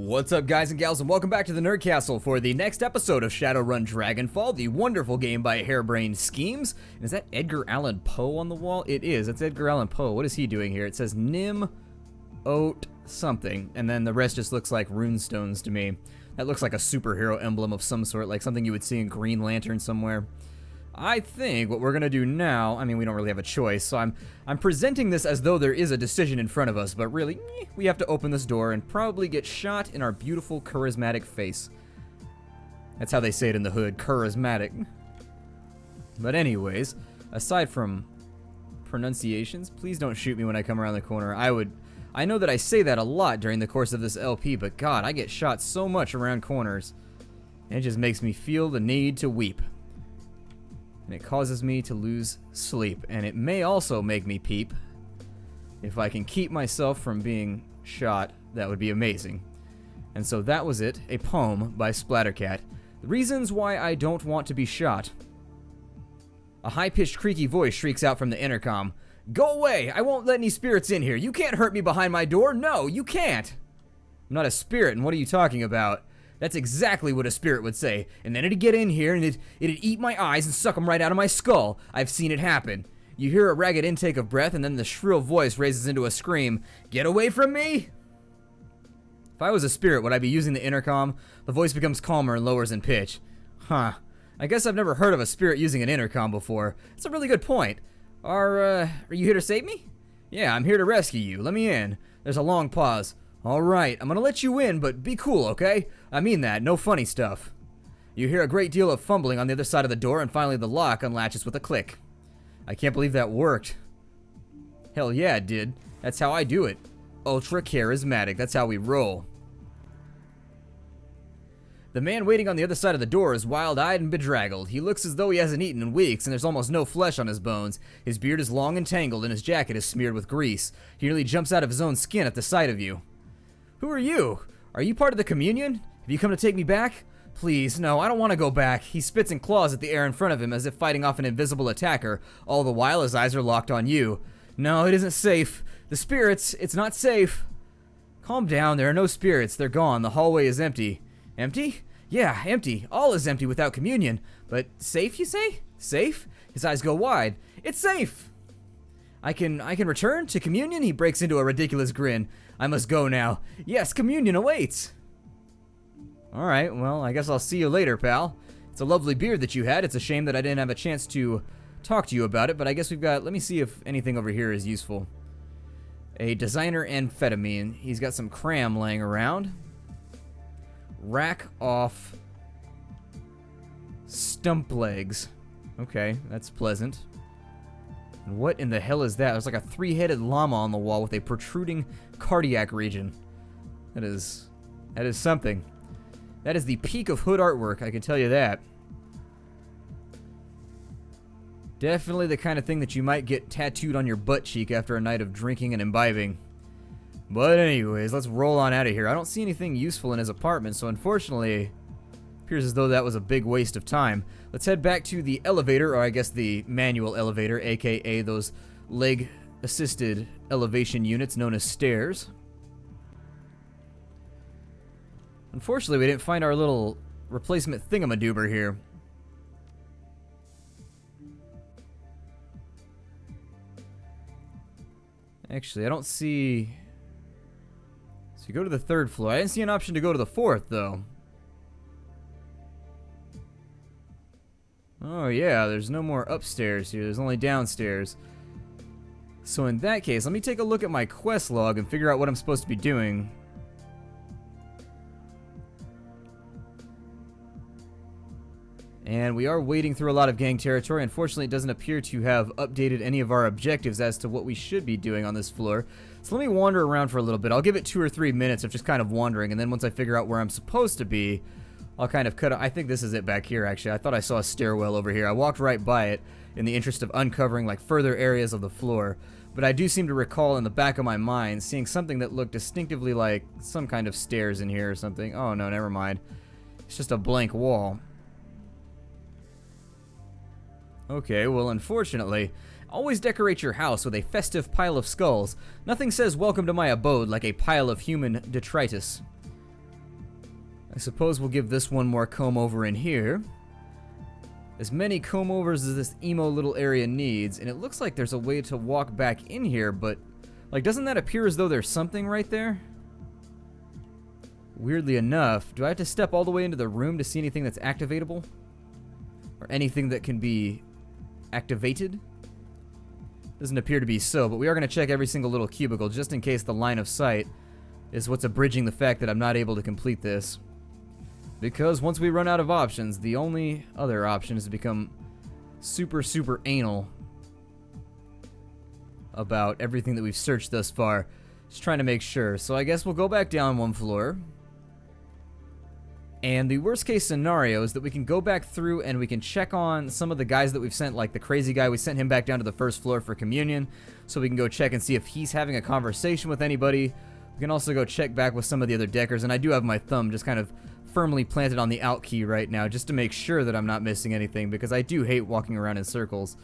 What's up, guys and gals, and welcome back to the Nerd Castle for the next episode of Shadowrun Dragonfall, the wonderful game by Harebrained Schemes. And is that Edgar Allan Poe on the wall? It is. It's Edgar Allan Poe. What is he doing here? It says Nim Oat something, and then the rest just looks like runestones to me. That looks like a superhero emblem of some sort, like something you would see in Green Lantern somewhere. I think what we're gonna do now, I mean, we don't really have a choice, so I'm presenting this as though there is a decision in front of us, but really, we have to open this door and probably get shot in our beautiful, charismatic face. That's how they say it in the hood, charismatic. But anyways, aside from pronunciations, please don't shoot me when I come around the corner. I know that I say that a lot during the course of this LP, but God, I get shot so much around corners. And it just makes me feel the need to weep. And it causes me to lose sleep, and it may also make me peep. If I can keep myself from being shot, that would be amazing. And so that was it, a poem by Splattercat. The reasons why I don't want to be shot. A high-pitched, creaky voice shrieks out from the intercom. Go away! I won't let any spirits in here. You can't hurt me behind my door. No, you can't! I'm not a spirit, and what are you talking about? That's exactly what a spirit would say. And then it'd get in here and it'd eat my eyes and suck them right out of my skull. I've seen it happen. You hear a ragged intake of breath and then the shrill voice raises into a scream. Get away from me! If I was a spirit, would I be using the intercom? The voice becomes calmer and lowers in pitch. Huh. I guess I've never heard of a spirit using an intercom before. That's a really good point. Are you here to save me? Yeah, I'm here to rescue you. Let me in. There's a long pause. Alright, I'm gonna let you in, but be cool, okay? I mean that, no funny stuff. You hear a great deal of fumbling on the other side of the door, and finally the lock unlatches with a click. I can't believe that worked. Hell yeah, it did. That's how I do it. Ultra charismatic, that's how we roll. The man waiting on the other side of the door is wild-eyed and bedraggled. He looks as though he hasn't eaten in weeks, and there's almost no flesh on his bones. His beard is long and tangled, and his jacket is smeared with grease. He nearly jumps out of his own skin at the sight of you. Who are you? Are you part of the communion? Have you come to take me back? Please, no, I don't want to go back. He spits and claws at the air in front of him as if fighting off an invisible attacker, all the while his eyes are locked on you. No, it isn't safe. The spirits, it's not safe. Calm down, there are no spirits. They're gone. The hallway is empty. Empty? Yeah, empty. All is empty without communion. But safe, you say? Safe? His eyes go wide. It's safe! I can return to communion? He breaks into a ridiculous grin. I must go now. Yes, communion awaits. Alright, well, I guess I'll see you later, pal. It's a lovely beard that you had. It's a shame that I didn't have a chance to talk to you about it, but I guess we've got, let me see if anything over here is useful. A designer amphetamine. He's got some cram laying around. Rack off stump legs. Okay, that's pleasant. And what in the hell is that? There's like a three-headed llama on the wall with a protruding cardiac region. That is something. That is the peak of hood artwork, I can tell you that. Definitely the kind of thing that you might get tattooed on your butt cheek after a night of drinking and imbibing. But anyways, let's roll on out of here. I don't see anything useful in his apartment, so unfortunately, appears as though that was a big waste of time. Let's head back to the elevator, or I guess the manual elevator, aka those leg-assisted elevation units known as stairs. Unfortunately, we didn't find our little replacement thingamadoober here. Actually, I don't see... So you go to the third floor. I didn't see an option to go to the fourth, though. Oh yeah, there's no more upstairs here. There's only downstairs. So in that case, let me take a look at my quest log and figure out what I'm supposed to be doing. And we are wading through a lot of gang territory. Unfortunately, it doesn't appear to have updated any of our objectives as to what we should be doing on this floor. So let me wander around for a little bit. I'll give it 2 or 3 minutes of just kind of wandering, and then once I figure out where I'm supposed to be, I'll kind of cut it. I think this is it back here, actually. I thought I saw a stairwell over here. I walked right by it in the interest of uncovering like further areas of the floor. But I do seem to recall in the back of my mind seeing something that looked distinctively like some kind of stairs in here or something. Oh no, never mind. It's just a blank wall. Okay, well, unfortunately, always decorate your house with a festive pile of skulls. Nothing says welcome to my abode like a pile of human detritus. I suppose we'll give this one more comb over in here. As many comb overs as this emo little area needs, and it looks like there's a way to walk back in here, but like, doesn't that appear as though there's something right there? Weirdly enough, do I have to step all the way into the room to see anything that's activatable? Or anything that can be activated? Doesn't appear to be so, but we are going to check every single little cubicle just in case the line of sight is what's abridging the fact that I'm not able to complete this. Because once we run out of options, the only other option is to become super, super anal about everything that we've searched thus far. Just trying to make sure. So I guess we'll go back down one floor. And the worst case scenario is that we can go back through and we can check on some of the guys that we've sent, like the crazy guy. We sent him back down to the first floor for communion, so we can go check and see if he's having a conversation with anybody. We can also go check back with some of the other deckers, and I do have my thumb just kind of firmly planted on the out key right now just to make sure that I'm not missing anything, because I do hate walking around in circles.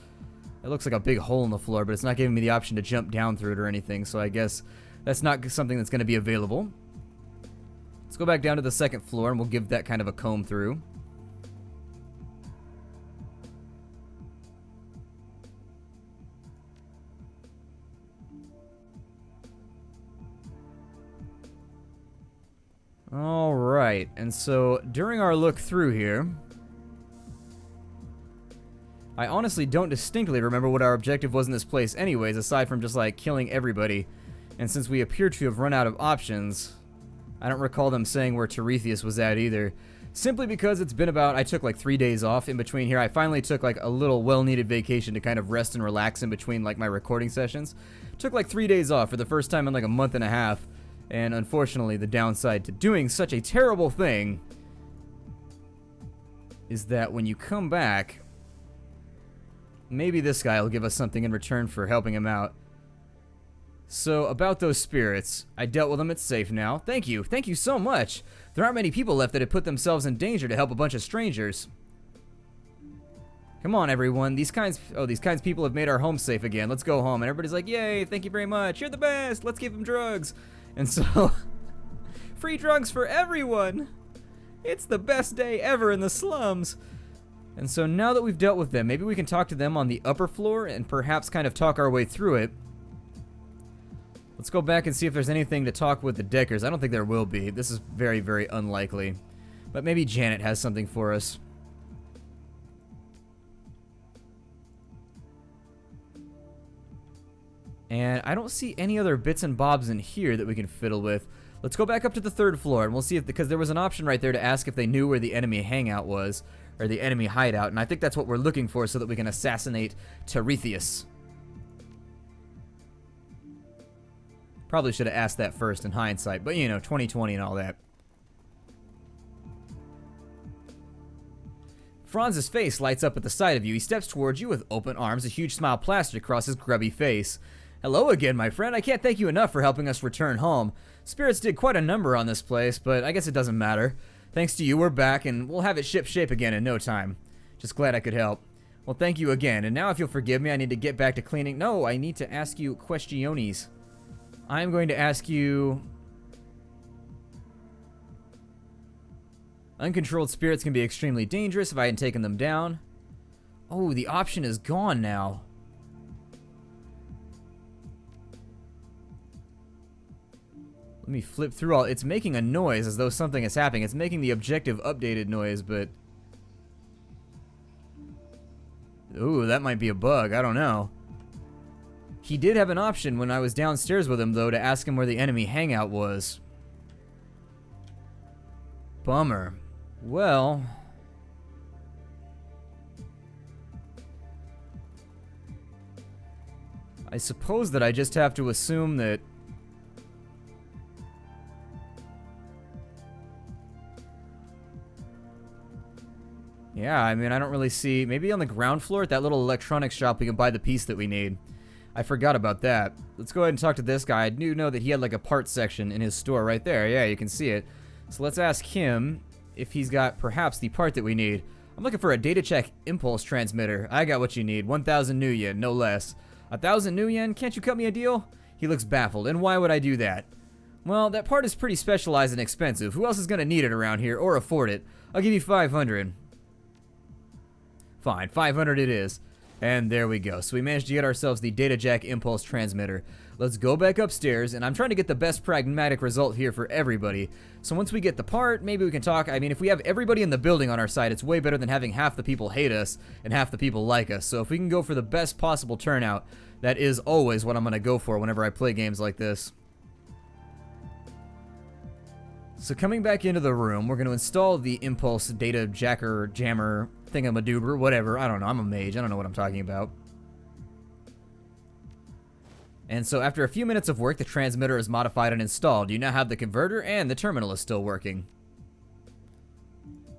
It looks like a big hole in the floor, but it's not giving me the option to jump down through it or anything, so I guess that's not something that's going to be available. Let's go back down to the second floor and we'll give that kind of a comb through. Alright, and so during our look through here, I honestly don't distinctly remember what our objective was in this place anyways, aside from just like killing everybody. And since we appear to have run out of options, I don't recall them saying where Tiresias was at either. Simply because it's been about, I took like 3 days off in between here. I finally took like a little well-needed vacation to kind of rest and relax in between like my recording sessions. Took like 3 days off for the first time in like a month and a half. And unfortunately, the downside to doing such a terrible thing is that when you come back, maybe this guy will give us something in return for helping him out. So, about those spirits, I dealt with them, it's safe now. Thank you so much. There aren't many people left that have put themselves in danger to help a bunch of strangers. Come on, everyone, these kinds of people have made our home safe again. Let's go home. And everybody's like, yay, thank you very much, you're the best, let's give them drugs. And so, free drugs for everyone. It's the best day ever in the slums. And so now that we've dealt with them, maybe we can talk to them on the upper floor and perhaps kind of talk our way through it. Let's go back and see if there's anything to talk with the Deckers. I don't think there will be. This is very, very unlikely. But maybe Janet has something for us. And I don't see any other bits and bobs in here that we can fiddle with. Let's go back up to the third floor and we'll see if, because there was an option right there to ask if they knew where the enemy hangout was, or the enemy hideout, and I think that's what we're looking for so that we can assassinate Tiresias. Probably should have asked that first in hindsight, but you know, 2020 and all that. Franz's face lights up at the sight of you. He steps towards you with open arms, a huge smile plastered across his grubby face. Hello again, my friend. I can't thank you enough for helping us return home. Spirits did quite a number on this place, but I guess it doesn't matter. Thanks to you, we're back, and we'll have it ship shape again in no time. Just glad I could help. Well, thank you again, and now if you'll forgive me, I need to get back to cleaning. No, I need to ask you questiones. I'm going to ask you... Uncontrolled spirits can be extremely dangerous if I hadn't taken them down. Oh, the option is gone now. Let me flip through all... It's making a noise as though something is happening. It's making the objective updated noise, but... Ooh, that might be a bug. I don't know. He did have an option when I was downstairs with him, though, to ask him where the enemy hangout was. Bummer. Well... I suppose that I just have to assume that... Yeah, I mean, I don't really see... Maybe on the ground floor at that little electronics shop we can buy the piece that we need. I forgot about that. Let's go ahead and talk to this guy. I do know that he had like a parts section in his store right there. Yeah, you can see it. So let's ask him if he's got perhaps the part that we need. I'm looking for a data check impulse transmitter. I got what you need. 1,000 new yen, no less. 1,000 new yen? Can't you cut me a deal? He looks baffled. And why would I do that? Well, that part is pretty specialized and expensive. Who else is going to need it around here or afford it? I'll give you 500. Fine, 500 it is. And there we go. So we managed to get ourselves the data jack impulse transmitter. Let's go back upstairs, and I'm trying to get the best pragmatic result here for everybody. So once we get the part, maybe we can talk. I mean, if we have everybody in the building on our side, it's way better than having half the people hate us and half the people like us. So if we can go for the best possible turnout, that is always what I'm going to go for whenever I play games like this. So coming back into the room, we're going to install the impulse data jacker jammer thingamadoober, whatever. I don't know. I'm a mage. I don't know what I'm talking about. And so after a few minutes of work, the transmitter is modified and installed. You now have the converter, and the terminal is still working.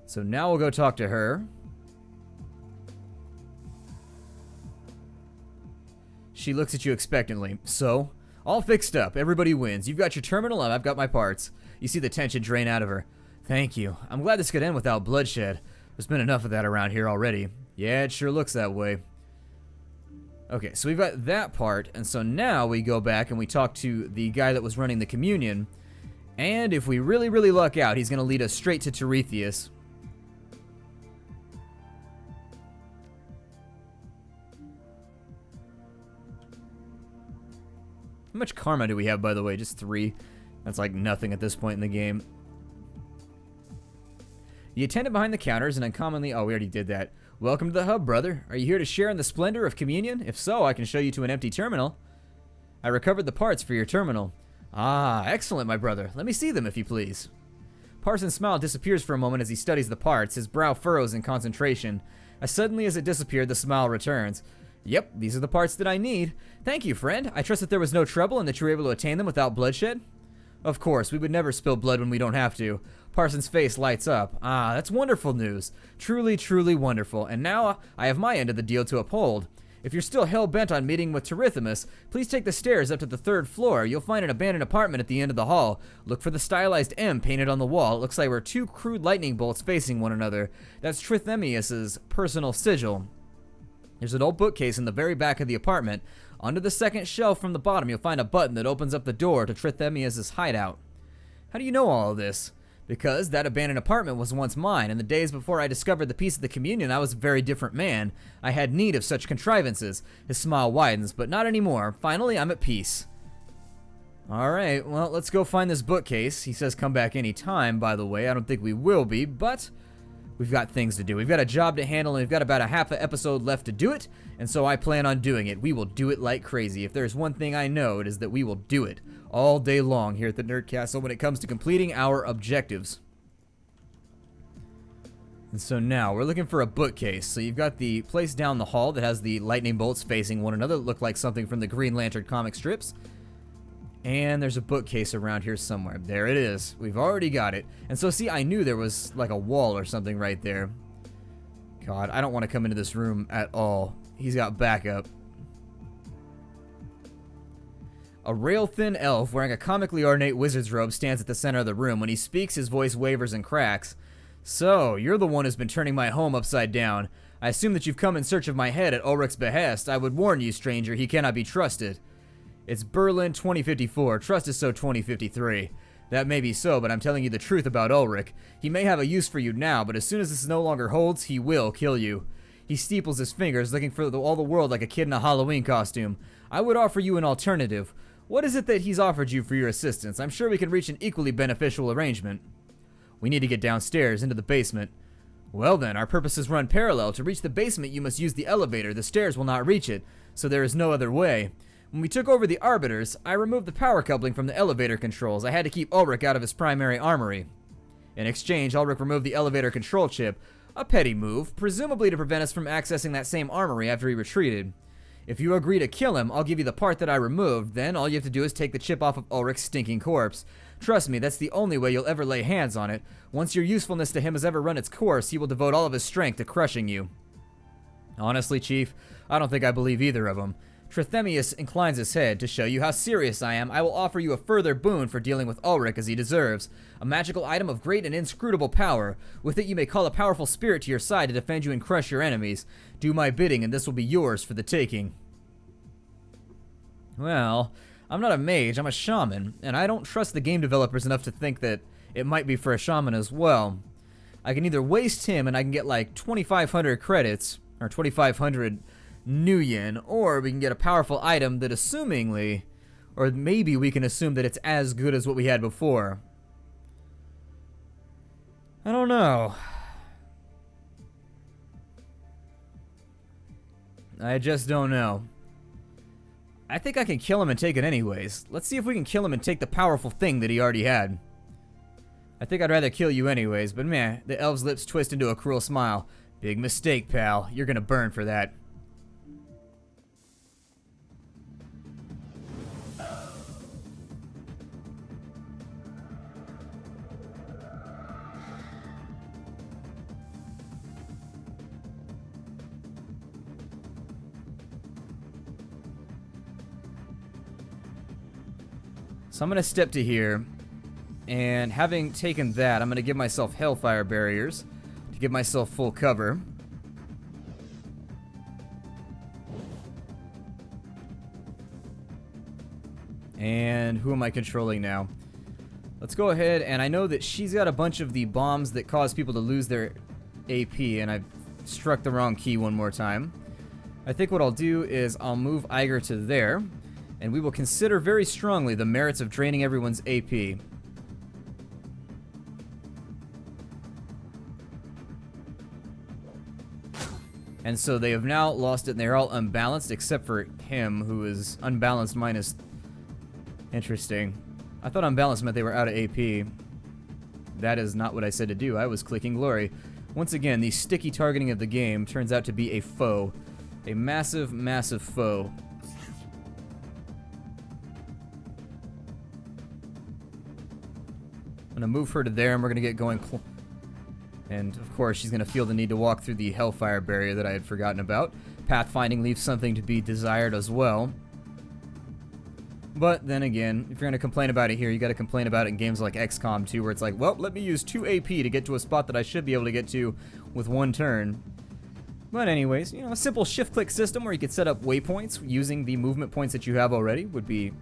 So now we'll go talk to her. She looks at you expectantly. So, all fixed up. Everybody wins. You've got your terminal, and I've got my parts. You see the tension drain out of her. Thank you. I'm glad this could end without bloodshed. There's been enough of that around here already. Yeah, it sure looks that way. Okay, so we've got that part, and so now we go back and we talk to the guy that was running the communion, and if we really, really luck out, he's going to lead us straight to Tiresias. How much karma do we have, by the way? Just 3. That's like nothing at this point in the game. The attendant behind the counters and uncommonly... Oh, we already did that. Welcome to the hub, brother. Are you here to share in the splendor of communion? If so, I can show you to an empty terminal. I recovered the parts for your terminal. Ah, excellent, my brother. Let me see them, if you please. Parsons' smile disappears for a moment as he studies the parts. His brow furrows in concentration. As suddenly as it disappeared, the smile returns. Yep, these are the parts that I need. Thank you, friend. I trust that there was no trouble and that you were able to attain them without bloodshed. Of course, we would never spill blood when we don't have to. Parsons' face lights up. Ah, that's wonderful news. Truly, truly wonderful. And now I have my end of the deal to uphold. If you're still hell-bent on meeting with Tiresias, please take the stairs up to the 3rd floor. You'll find an abandoned apartment at the end of the hall. Look for the stylized M painted on the wall. It looks like we're 2 crude lightning bolts facing one another. That's Tiresias' personal sigil. There's an old bookcase in the very back of the apartment. Under the 2nd shelf from the bottom, you'll find a button that opens up the door to Tiresias' hideout. How do you know all of this? Because that abandoned apartment was once mine. In the days before I discovered the piece of the communion, I was a very different man. I had need of such contrivances. His smile widens, but not anymore. Finally, I'm at peace. Alright, well, let's go find this bookcase. He says come back any time, by the way. I don't think we will be, but we've got things to do. We've got a job to handle, and we've got about a half an episode left to do it, and so I plan on doing it. We will do it like crazy. If there's one thing I know, it is that we will do it all day long here at the Nerd Castle when it comes to completing our objectives. And so now, we're looking for a bookcase. So you've got the place down the hall that has the lightning bolts facing one another that look like something from the Green Lantern comic strips. And there's a bookcase around here somewhere. There it is. We've already got it. And so see, I knew there was like a wall or something right there. God, I don't want to come into this room at all. He's got backup. A rail-thin elf wearing a comically ornate wizard's robe stands at the center of the room. When he speaks, his voice wavers and cracks. So, you're the one who's been turning my home upside down. I assume that you've come in search of my head at Ulrich's behest. I would warn you, stranger, he cannot be trusted. It's Berlin 2054. Trust is so 2053. That may be so, but I'm telling you the truth about Ulrich. He may have a use for you now, but as soon as this no longer holds, he will kill you. He steeples his fingers, looking for all the world like a kid in a Halloween costume. I would offer you an alternative. What is it that he's offered you for your assistance? I'm sure we can reach an equally beneficial arrangement. We need to get downstairs, into the basement. Well then, our purposes run parallel. To reach the basement, you must use the elevator. The stairs will not reach it, so there is no other way. When we took over the Arbiters, I removed the power coupling from the elevator controls. I had to keep Ulrich out of his primary armory. In exchange, Ulrich removed the elevator control chip. A petty move, presumably to prevent us from accessing that same armory after he retreated. If you agree to kill him, I'll give you the part that I removed. Then all you have to do is take the chip off of Ulrich's stinking corpse. Trust me, that's the only way you'll ever lay hands on it. Once your usefulness to him has ever run its course, he will devote all of his strength to crushing you. Honestly, Chief, I don't think I believe either of them. Tiresias inclines his head. To show you how serious I am, I will offer you a further boon for dealing with Ulrich as he deserves. A magical item of great and inscrutable power. With it you may call a powerful spirit to your side to defend you and crush your enemies. Do my bidding and this will be yours for the taking. Well, I'm not a mage, I'm a shaman, and I don't trust the game developers enough to think that it might be for a shaman as well. I can either waste him and I can get like 2,500 credits, or 2,500 new yen, or we can get a powerful item that assumingly, or maybe we can assume that it's as good as what we had before. I don't know. I just don't know. I think I can kill him and take it anyways. Let's see if we can kill him and take the powerful thing that he already had. I think I'd rather kill you anyways, but meh, the elf's lips twist into a cruel smile. Big mistake, pal. You're gonna burn for that. So I'm going to step to here, and having taken that, I'm going to give myself Hellfire Barriers to give myself full cover. And who am I controlling now? Let's go ahead, and I know that she's got a bunch of the bombs that cause people to lose their AP, and I've struck the wrong key one more time. I think what I'll do is I'll move Iger to there, and we will consider very strongly the merits of draining everyone's AP. And so they have now lost it, and they're all unbalanced, except for him, who is unbalanced minus... Interesting. I thought unbalanced meant they were out of AP. That is not what I said to do. I was clicking glory. Once again, the sticky targeting of the game turns out to be a foe. A massive, massive foe. I'm gonna move her to there, and we're gonna get going. And of course, she's gonna feel the need to walk through the Hellfire Barrier that I had forgotten about. Pathfinding leaves something to be desired as well. But then again, if you're gonna complain about it here, you gotta complain about it in games like XCOM 2, where it's like, well, let me use 2 AP to get to a spot that I should be able to get to with 1 turn. But anyways, you know, a simple shift-click system where you could set up waypoints using the movement points that you have already would be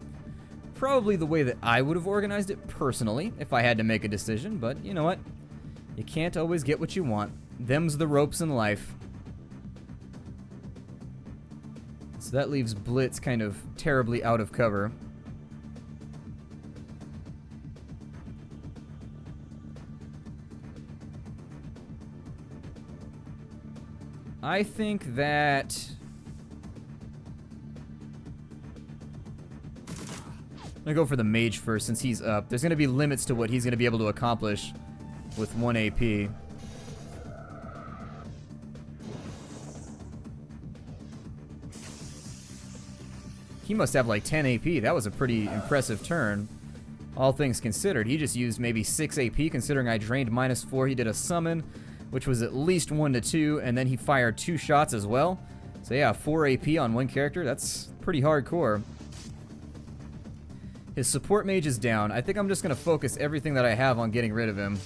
probably the way that I would have organized it personally if I had to make a decision, but you know what? You can't always get what you want. Them's the ropes in life. So that leaves Blitz kind of terribly out of cover. I think that... I'm gonna go for the mage first since he's up. There's gonna be limits to what he's gonna be able to accomplish with 1 AP. He must have like 10 AP. That was a pretty impressive turn. All things considered. He just used maybe 6 AP considering I drained -4. He did a summon, which was at least 1 to 2, and then he fired 2 shots as well. So yeah, 4 AP on 1 character. That's pretty hardcore. His support mage is down. I think I'm just going to focus everything that I have on getting rid of him.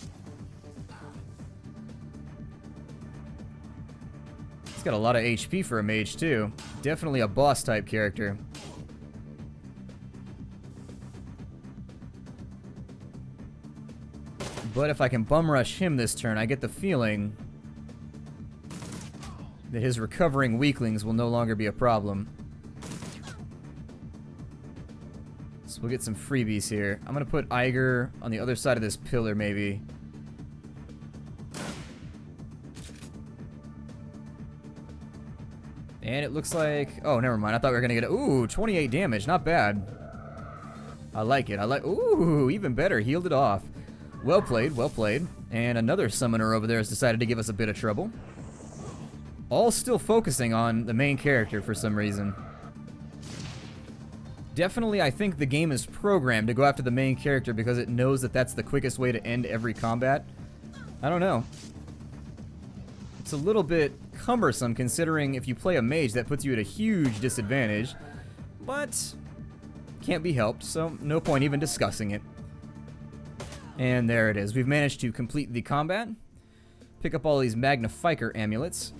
He's got a lot of HP for a mage too. Definitely a boss type character. But if I can bum rush him this turn, I get the feeling that his recovering weaklings will no longer be a problem. So we'll get some freebies here. I'm gonna put Iger on the other side of this pillar, maybe. And it looks like... Oh, never mind. I thought we were gonna get... Ooh, 28 damage. Not bad. I like it. Ooh, even better. Healed it off. Well played, well played. And another summoner over there has decided to give us a bit of trouble. All still focusing on the main character for some reason. Definitely, I think the game is programmed to go after the main character because it knows that that's the quickest way to end every combat. I don't know. It's a little bit cumbersome considering if you play a mage, that puts you at a huge disadvantage. But can't be helped, so no point even discussing it. And there it is. We've managed to complete the combat. Pick up all these Magnifiker amulets.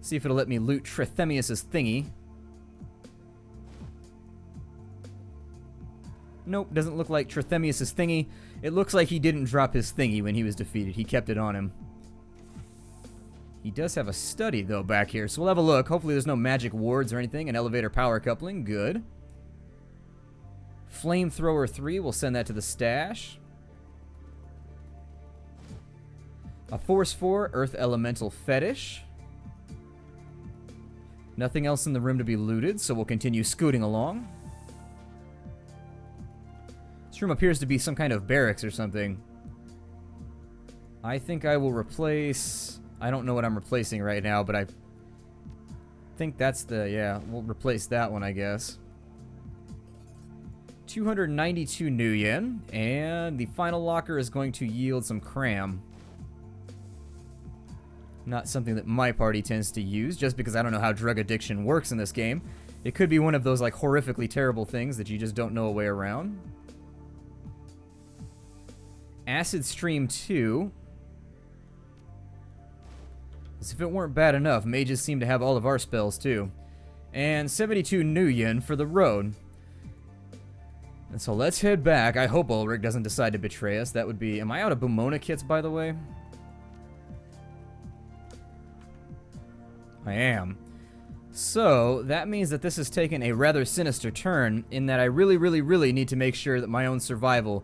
See if it'll let me loot Trithemius's thingy. Nope, doesn't look like Trithemius's thingy. It looks like he didn't drop his thingy when he was defeated. He kept it on him. He does have a study, though, back here, so we'll have a look. Hopefully there's no magic wards or anything. An elevator power coupling, good. Flamethrower 3, we'll send that to the stash. A Force 4, Earth Elemental Fetish. Nothing else in the room to be looted, so we'll continue scooting along. This room appears to be some kind of barracks or something. I think I will replace... I don't know what I'm replacing right now, but I think that's the... Yeah, we'll replace that one, I guess. 292 new yen, and the final locker is going to yield some cram. Not something that my party tends to use, just because I don't know how drug addiction works in this game. It could be one of those, like, horrifically terrible things that you just don't know a way around. Acid Stream 2. As if it weren't bad enough, mages seem to have all of our spells, too. And 72 new yen for the road. And so let's head back. I hope Ulrich doesn't decide to betray us. That would be... Am I out of Bumona kits, by the way? I am. So, that means that this has taken a rather sinister turn, in that I really need to make sure that my own survival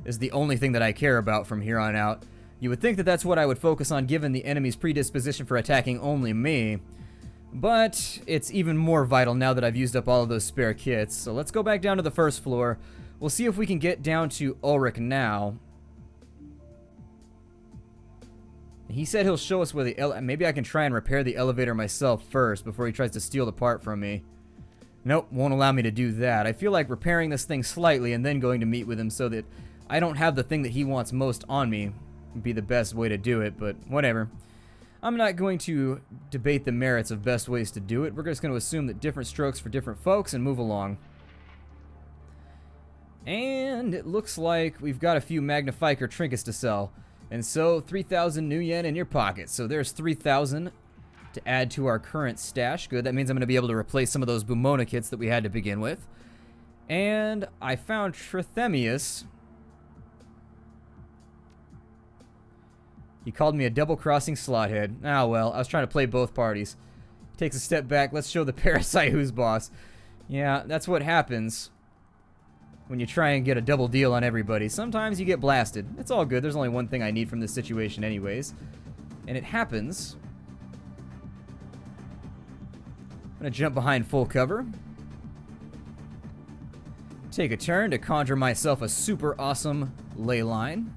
is the only thing that I care about from here on out. You would think that that's what I would focus on given the enemy's predisposition for attacking only me. But it's even more vital now that I've used up all of those spare kits. So let's go back down to the first floor. We'll see if we can get down to Ulrich now. He said he'll show us where the maybe I can try and repair the elevator myself first before he tries to steal the part from me. Nope, won't allow me to do that. I feel like repairing this thing slightly and then going to meet with him so that I don't have the thing that he wants most on me would be the best way to do it, but whatever. I'm not going to debate the merits of best ways to do it. We're just going to assume that different strokes for different folks and move along. And it looks like we've got a few Magnifiker trinkets to sell. And so 3,000 new yen in your pocket. So there's 3,000 to add to our current stash. Good, that means I'm going to be able to replace some of those Bumona kits that we had to begin with. And I found Trithemius. He called me a double-crossing slothead. Ah, well, I was trying to play both parties. Takes a step back. Let's show the parasite who's boss. Yeah, that's what happens when you try and get a double deal on everybody. Sometimes you get blasted. It's all good. There's only one thing I need from this situation anyways. And it happens. I'm going to jump behind full cover. Take a turn to conjure myself a super awesome ley line.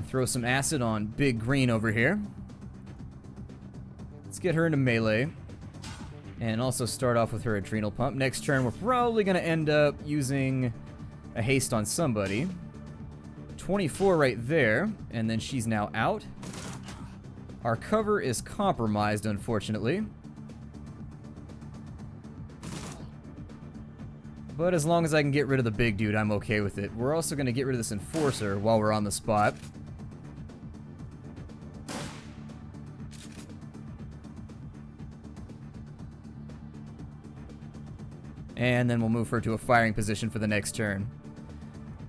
Throw some acid on Big Green over here. Let's get her into melee. And also start off with her adrenal pump. Next turn, we're probably going to end up using a haste on somebody. 24 right there. And then she's now out. Our cover is compromised, unfortunately. But as long as I can get rid of the big dude, I'm okay with it. We're also going to get rid of this enforcer while we're on the spot. And then we'll move her to a firing position for the next turn.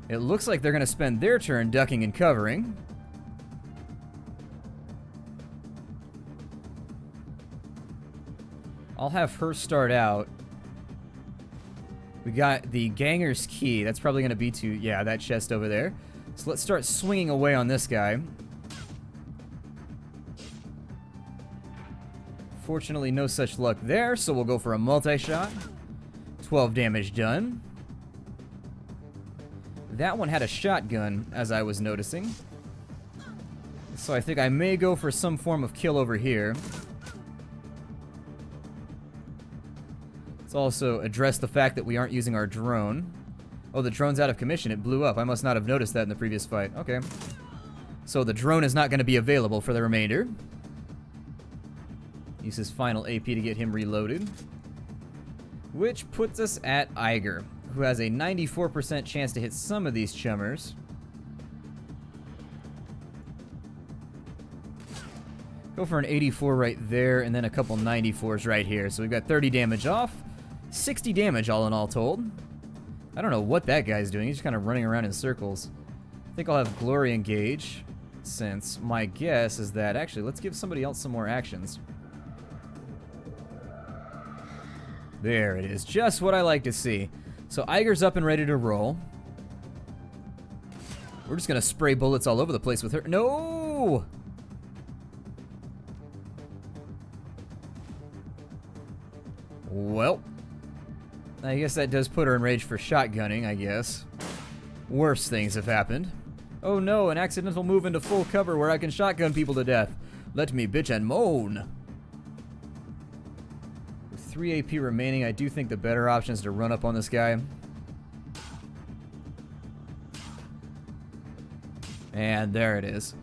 It looks like they're going to spend their turn ducking and covering. I'll have her start out. We got the Ganger's Key. That's probably going to be to, yeah, that chest over there. So let's start swinging away on this guy. Fortunately, no such luck there, so we'll go for a multi-shot. 12 damage done. That one had a shotgun, as I was noticing. So I think I may go for some form of kill over here. Let's also address the fact that we aren't using our drone. Oh, the drone's out of commission. It blew up. I must not have noticed that in the previous fight. Okay. So the drone is not going to be available for the remainder. Use his final AP to get him reloaded. Which puts us at Iger, who has a 94% chance to hit some of these chummers. Go for an 84 right there, and then a couple 94s right here. So we've got 30 damage off, 60 damage all in all told. I don't know what that guy's doing. He's just kind of running around in circles. I think I'll have Glory engage, since my guess is that... Actually, let's give somebody else some more actions. There it is. Just what I like to see. So Iger's up and ready to roll. We're just going to spray bullets all over the place with her. No! Well, I guess that does put her in rage for shotgunning, I guess. Worse things have happened. Oh no, an accidental move into full cover where I can shotgun people to death. Let me bitch and moan. With 3 AP remaining, I do think the better option is to run up on this guy. And there it is.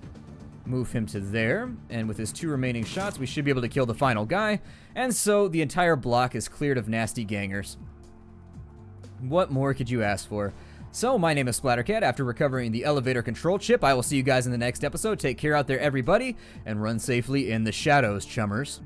Move him to there, and with his 2 remaining shots, we should be able to kill the final guy, and so the entire block is cleared of nasty gangers. What more could you ask for? So, my name is Splattercat. After recovering the elevator control chip, I will see you guys in the next episode. Take care out there, everybody, and run safely in the shadows, chummers.